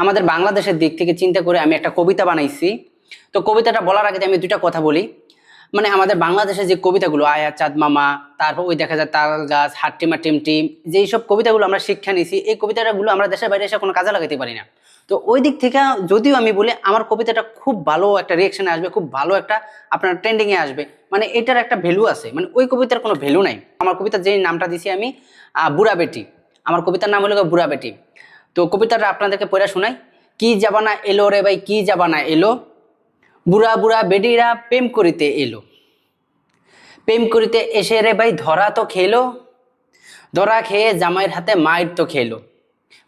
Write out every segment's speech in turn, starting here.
আমাদের বাংলাদেশের দিক থেকে চিন্তা করে আমি একটা কবিতা বানাইছি। তো কবিতাটা বলার আগে আমি দুইটা কথা বলি। মানে আমাদের বাংলাদেশের যে কবিতাগুলো আয়া চাঁদ মামা, তারপর ওই দেখা যায় তাল গাছ, হাট্টিমা টিমটিম, যে সব কবিতাগুলো আমরা শিক্ষা নিয়েছি, এই কবিতাগুলো আমরা দেশের বাইরে এসে কোনো কাজে লাগাতে পারি না। তো ওই দিক থেকে যদিও আমি বলি আমার কবিতাটা খুব ভালো একটা রিয়েকশনে আসবে, খুব ভালো একটা আপনার ট্রেন্ডিং এ আসবে, মানে এটার একটা ভ্যালু আছে, মানে ওই কবিতার কোনো ভ্যালু নাই। আমার কবিতার যে নামটা দিছি আমি বুড়া বেটি, আমার কবিতার নাম হলো বুড়া বেটি। তো কবিতাটা আপনাদেরকে পড়ে শোনাই। কি জাবানা এলো রে ভাই, কি জাবানা এলো, বুড়া বুড়া বেডিরা প্রেম করিতে এলো, প্রেম করিতে এসে রে ভাই ধরা তো খেলো, ধরা খেয়ে জামাইয়ের হাতে মায়ের তো খেলো।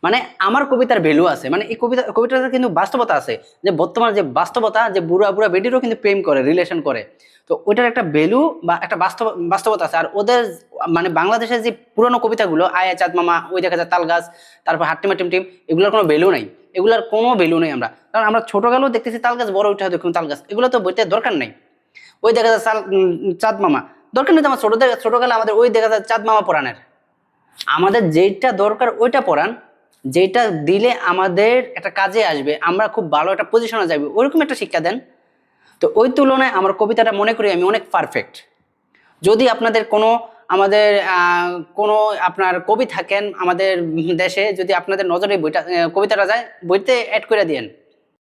মানে আমার কবিতার ভ্যালু আছে, মানে এই কবিতাটা কিন্তু বাস্তবতা আছে, যে বর্তমান যে বাস্তবতা, যে বুড়া বুড়া বেডিরও কিন্তু প্রেম করে, রিলেশন করে। তো ওইটার একটা ভ্যালু বা একটা বাস্তবতা আছে। আর ওদের মানে বাংলাদেশের যে পুরোনো কবিতাগুলো আয়া চাঁদ মামা, ওই দেখা যায় তাল গাছ, তারপর হাট্টিমা টিমটিম, এগুলোর কোনো ভ্যালু নাই। এগুলোর কোনো ভ্যালু নেই আমরা, কারণ আমরা ছোটকালেও দেখতেছি তাল গাছ, বড় উঠে দেখুন তাল গাছ, এগুলো তো বইতে দরকার নেই। ওই দেখা যায় চাঁদ মামা, দরকার নেই তো আমার ছোটকালে আমাদের ওই দেখা যায় চাঁদ মামা পড়ানের। আমাদের যেটা দরকার ওইটা পড়ান, যেটা দিলে আমাদের একটা কাজে আসবে, আমরা খুব ভালো একটা পজিশনে যাবো, ওইরকম একটা শিক্ষা দেন। তো ওই তুলনায় আমার কবিতাটা মনে করি আমি অনেক পারফেক্ট। যদি আপনাদের কোনো আমাদের কোনো আপনার কবি থাকেন আমাদের দেশে, যদি আপনাদের নজরে বইটা কবিতাটা যায়, বইতে অ্যাড করে দিয়েন।